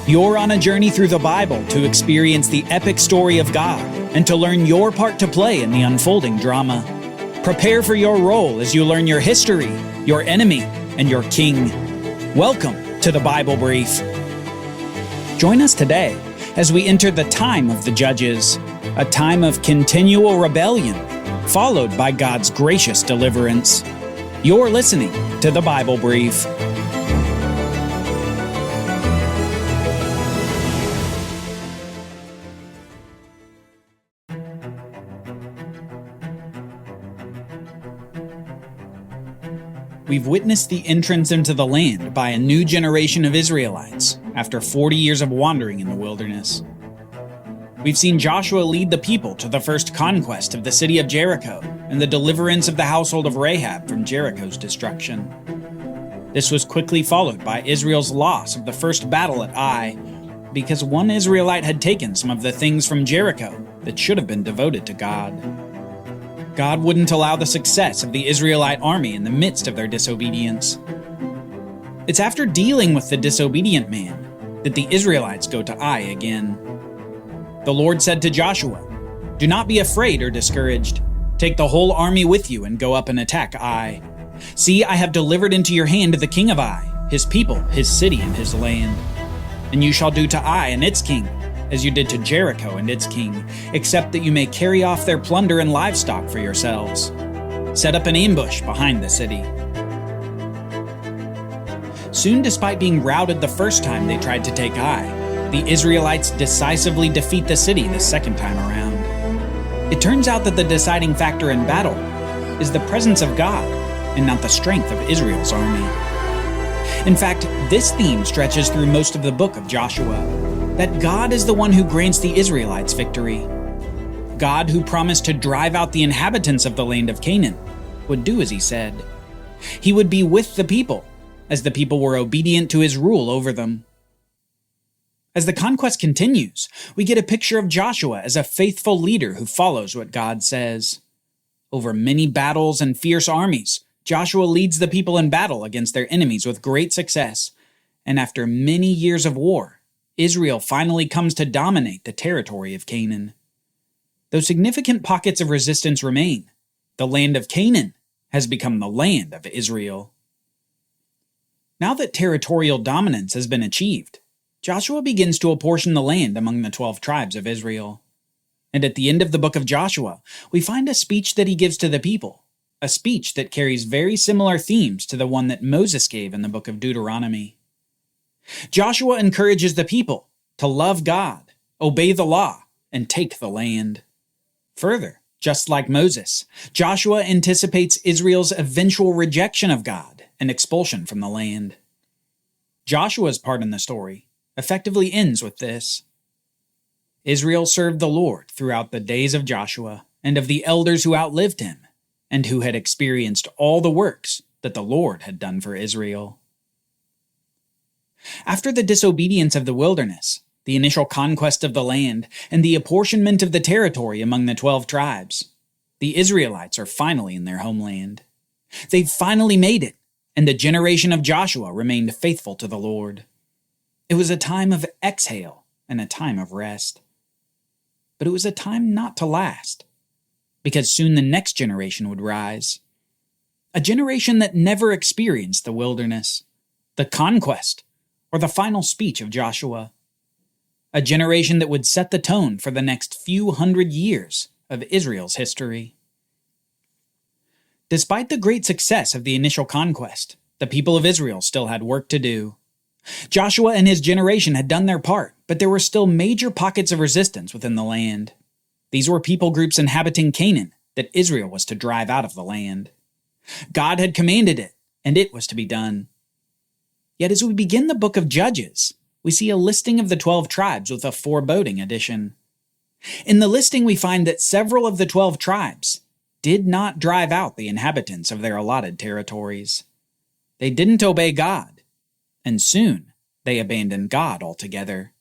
You're on a journey through the Bible to experience the epic story of God and to learn your part to play in the unfolding drama. Prepare for your role as you learn your history, your enemy, and your king. Welcome to the Bible Brief. Join us today as we enter the time of the Judges, a time of continual rebellion, followed by God's gracious deliverance. You're listening to the Bible Brief. We've witnessed the entrance into the land by a new generation of Israelites after 40 years of wandering in the wilderness. We've seen Joshua lead the people to the first conquest of the city of Jericho and the deliverance of the household of Rahab from Jericho's destruction. This was quickly followed by Israel's loss of the first battle at Ai, because one Israelite had taken some of the things from Jericho that should have been devoted to God. God wouldn't allow the success of the Israelite army in the midst of their disobedience. It's after dealing with the disobedient man that the Israelites go to Ai again. The Lord said to Joshua, "Do not be afraid or discouraged. Take the whole army with you and go up and attack Ai. See, I have delivered into your hand the king of Ai, his people, his city, and his land. And you shall do to Ai and its king as you did to Jericho and its king, except that you may carry off their plunder and livestock for yourselves. Set up an ambush behind the city." Soon, despite being routed the first time they tried to take Ai, the Israelites decisively defeat the city the second time around. It turns out that the deciding factor in battle is the presence of God and not the strength of Israel's army. In fact, this theme stretches through most of the book of Joshua, that God is the one who grants the Israelites victory. God, who promised to drive out the inhabitants of the land of Canaan, would do as he said. He would be with the people, as the people were obedient to his rule over them. As the conquest continues, we get a picture of Joshua as a faithful leader who follows what God says. Over many battles and fierce armies, Joshua leads the people in battle against their enemies with great success, and after many years of war, Israel finally comes to dominate the territory of Canaan. Though significant pockets of resistance remain, the land of Canaan has become the land of Israel. Now that territorial dominance has been achieved, Joshua begins to apportion the land among the 12 tribes of Israel. And at the end of the book of Joshua, we find a speech that he gives to the people, a speech that carries very similar themes to the one that Moses gave in the book of Deuteronomy. Joshua encourages the people to love God, obey the law, and take the land. Further, just like Moses, Joshua anticipates Israel's eventual rejection of God and expulsion from the land. Joshua's part in the story effectively ends with this. Israel served the Lord throughout the days of Joshua and of the elders who outlived him, and who had experienced all the works that the Lord had done for Israel. After the disobedience of the wilderness, the initial conquest of the land, and the apportionment of the territory among the 12 tribes, the Israelites are finally in their homeland. They've finally made it, and the generation of Joshua remained faithful to the Lord. It was a time of exhale and a time of rest. But it was a time not to last, because soon the next generation would rise. A generation that never experienced the wilderness, the conquest, or the final speech of Joshua. A generation that would set the tone for the next few hundred years of Israel's history. Despite the great success of the initial conquest, the people of Israel still had work to do. Joshua and his generation had done their part, but there were still major pockets of resistance within the land. These were people groups inhabiting Canaan that Israel was to drive out of the land. God had commanded it, and it was to be done. Yet as we begin the book of Judges, we see a listing of the 12 tribes with a foreboding addition. In the listing, we find that several of the 12 tribes did not drive out the inhabitants of their allotted territories. They didn't obey God, and soon they abandoned God altogether.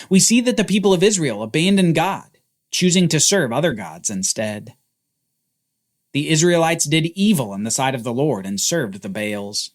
We see that the people of Israel abandoned God, choosing to serve other gods instead. The Israelites did evil in the sight of the Lord and served the Baals.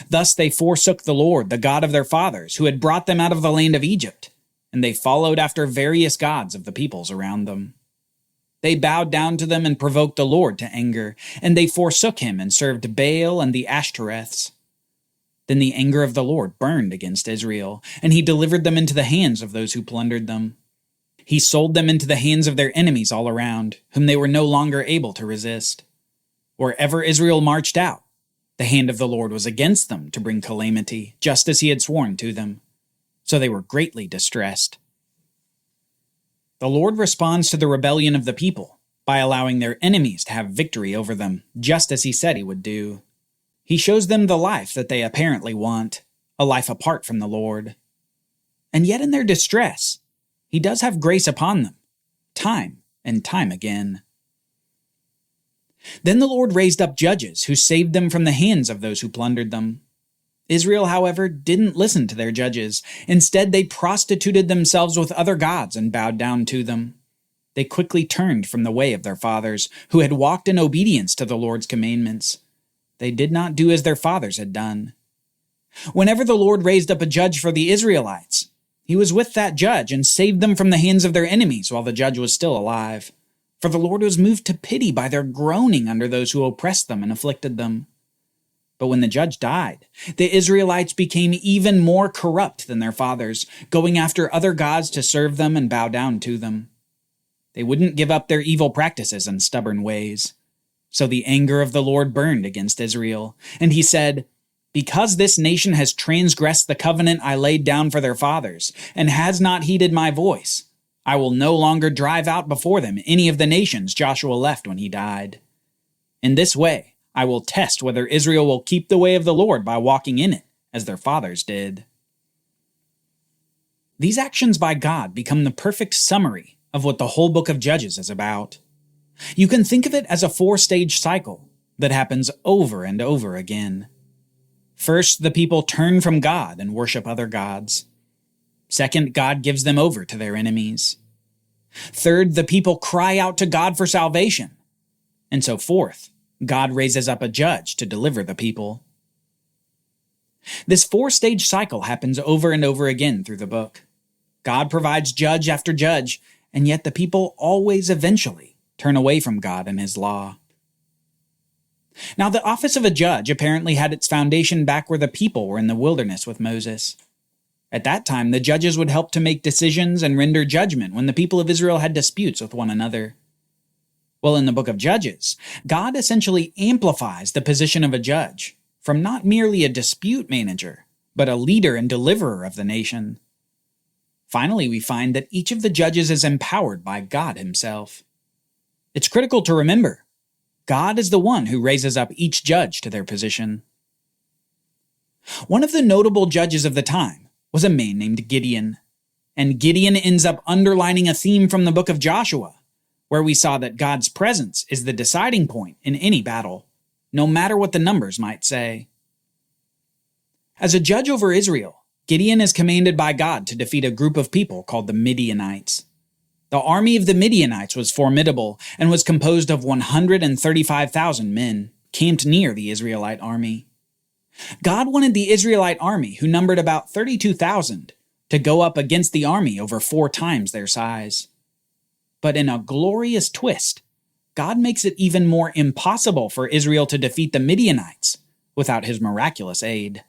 Thus they forsook the Lord, the God of their fathers, who had brought them out of the land of Egypt, and they followed after various gods of the peoples around them. They bowed down to them and provoked the Lord to anger, and they forsook him and served Baal and the Ashtoreths. Then the anger of the Lord burned against Israel, and he delivered them into the hands of those who plundered them. He sold them into the hands of their enemies all around, whom they were no longer able to resist. Wherever Israel marched out, the hand of the Lord was against them to bring calamity, just as he had sworn to them. So they were greatly distressed. The Lord responds to the rebellion of the people by allowing their enemies to have victory over them, just as he said he would do. He shows them the life that they apparently want, a life apart from the Lord. And yet in their distress, he does have grace upon them, time and time again. Then the Lord raised up judges who saved them from the hands of those who plundered them. Israel, however, didn't listen to their judges. Instead, they prostituted themselves with other gods and bowed down to them. They quickly turned from the way of their fathers, who had walked in obedience to the Lord's commandments. They did not do as their fathers had done. Whenever the Lord raised up a judge for the Israelites, he was with that judge and saved them from the hands of their enemies while the judge was still alive. For the Lord was moved to pity by their groaning under those who oppressed them and afflicted them. But when the judge died, the Israelites became even more corrupt than their fathers, going after other gods to serve them and bow down to them. They wouldn't give up their evil practices and stubborn ways. So the anger of the Lord burned against Israel, and he said, "Because this nation has transgressed the covenant I laid down for their fathers, and has not heeded my voice, I will no longer drive out before them any of the nations Joshua left when he died. In this way, I will test whether Israel will keep the way of the Lord by walking in it, as their fathers did." These actions by God become the perfect summary of what the whole book of Judges is about. You can think of it as a 4-stage cycle that happens over and over again. First, the people turn from God and worship other gods. Second, God gives them over to their enemies. Third, the people cry out to God for salvation. And so fourth, God raises up a judge to deliver the people. This 4-stage cycle happens over and over again through the book. God provides judge after judge, and yet the people always eventually turn away from God and his law. Now, the office of a judge apparently had its foundation back where the people were in the wilderness with Moses. At that time, the judges would help to make decisions and render judgment when the people of Israel had disputes with one another. Well, in the book of Judges, God essentially amplifies the position of a judge from not merely a dispute manager, but a leader and deliverer of the nation. Finally, we find that each of the judges is empowered by God himself. It's critical to remember, God is the one who raises up each judge to their position. One of the notable judges of the time was a man named Gideon, and Gideon ends up underlining a theme from the book of Joshua, where we saw that God's presence is the deciding point in any battle, no matter what the numbers might say. As a judge over Israel, Gideon is commanded by God to defeat a group of people called the Midianites. The army of the Midianites was formidable and was composed of 135,000 men, camped near the Israelite army. God wanted the Israelite army, who numbered about 32,000, to go up against the army over 4 times their size. But in a glorious twist, God makes it even more impossible for Israel to defeat the Midianites without his miraculous aid.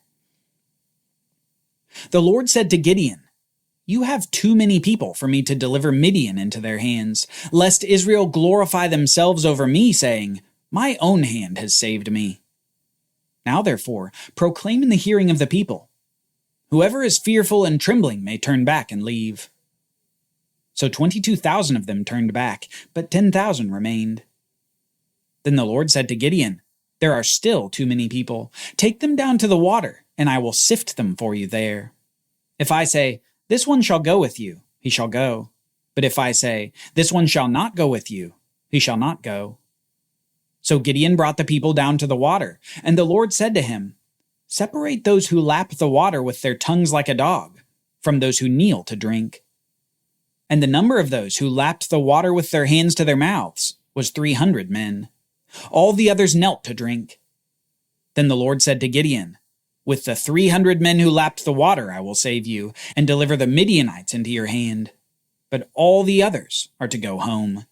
The Lord said to Gideon, "You have too many people for me to deliver Midian into their hands, lest Israel glorify themselves over me, saying, 'My own hand has saved me.' Now therefore, proclaim in the hearing of the people, 'Whoever is fearful and trembling may turn back and leave.' So 22,000 of them turned back, but 10,000 remained. Then the Lord said to Gideon, 'There are still too many people. Take them down to the water, and I will sift them for you there. If I say, "This one shall go with you," he shall go. But if I say, "This one shall not go with you," he shall not go." So Gideon brought the people down to the water, and the Lord said to him, "Separate those who lap the water with their tongues like a dog, from those who kneel to drink." And the number of those who lapped the water with their hands to their mouths was 300 men. All the others knelt to drink. Then the Lord said to Gideon, With the 300 men who lapped the water, I will save you, and deliver the Midianites into your hand. But all the others are to go home."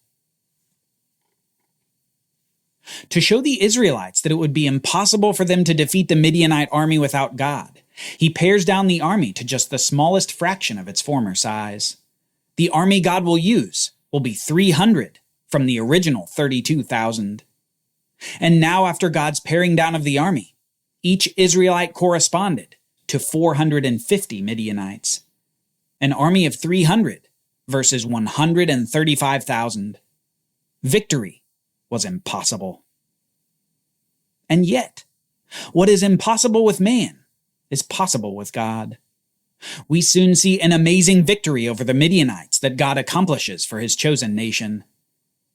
To show the Israelites that it would be impossible for them to defeat the Midianite army without God, he pares down the army to just the smallest fraction of its former size. The army God will use will be 300 from the original 32,000. And now, after God's paring down of the army, each Israelite corresponded to 450 Midianites. An army of 300 versus 135,000. Victory was impossible. And yet, what is impossible with man is possible with God. We soon see an amazing victory over the Midianites that God accomplishes for his chosen nation.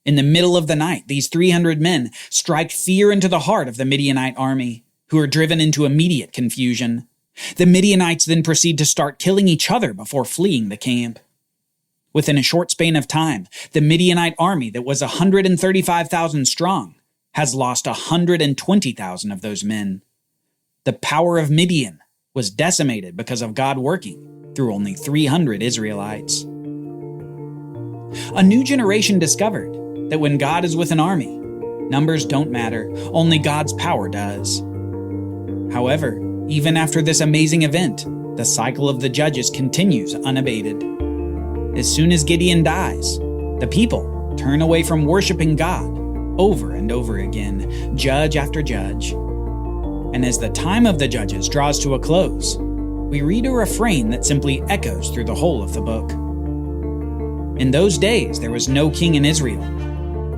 In the middle of the night, these 300 men strike fear into the heart of the Midianite army, who are driven into immediate confusion. The Midianites then proceed to start killing each other before fleeing the camp. Within a short span of time, the Midianite army that was 135,000 strong has lost 120,000 of those men. The power of Midian was decimated because of God working through only 300 Israelites. A new generation discovered that when God is with an army, numbers don't matter, only God's power does. However, even after this amazing event, the cycle of the judges continues unabated. As soon as Gideon dies, the people turn away from worshiping God over and over again, judge after judge. And as the time of the judges draws to a close, we read a refrain that simply echoes through the whole of the book. In those days, there was no king in Israel.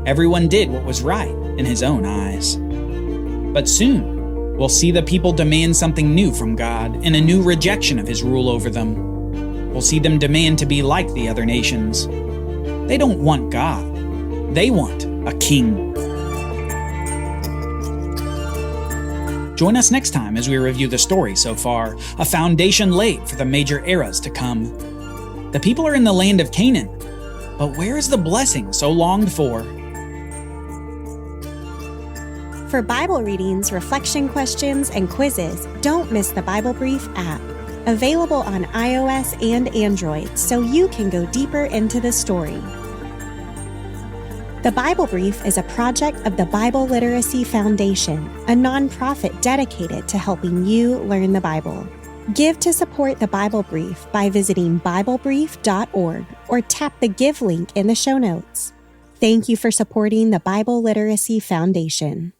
Everyone did what was right in his own eyes. But soon, we'll see the people demand something new from God and a new rejection of his rule over them. We'll see them demand to be like the other nations. They don't want God. They want a king. Join us next time as we review the story so far, a foundation laid for the major eras to come. The people are in the land of Canaan, but where is the blessing so longed for? For Bible readings, reflection questions, and quizzes, don't miss the Bible Brief app. Available on iOS and Android, so you can go deeper into the story. The Bible Brief is a project of the Bible Literacy Foundation, a nonprofit dedicated to helping you learn the Bible. Give to support the Bible Brief by visiting BibleBrief.org or tap the Give link in the show notes. Thank you for supporting the Bible Literacy Foundation.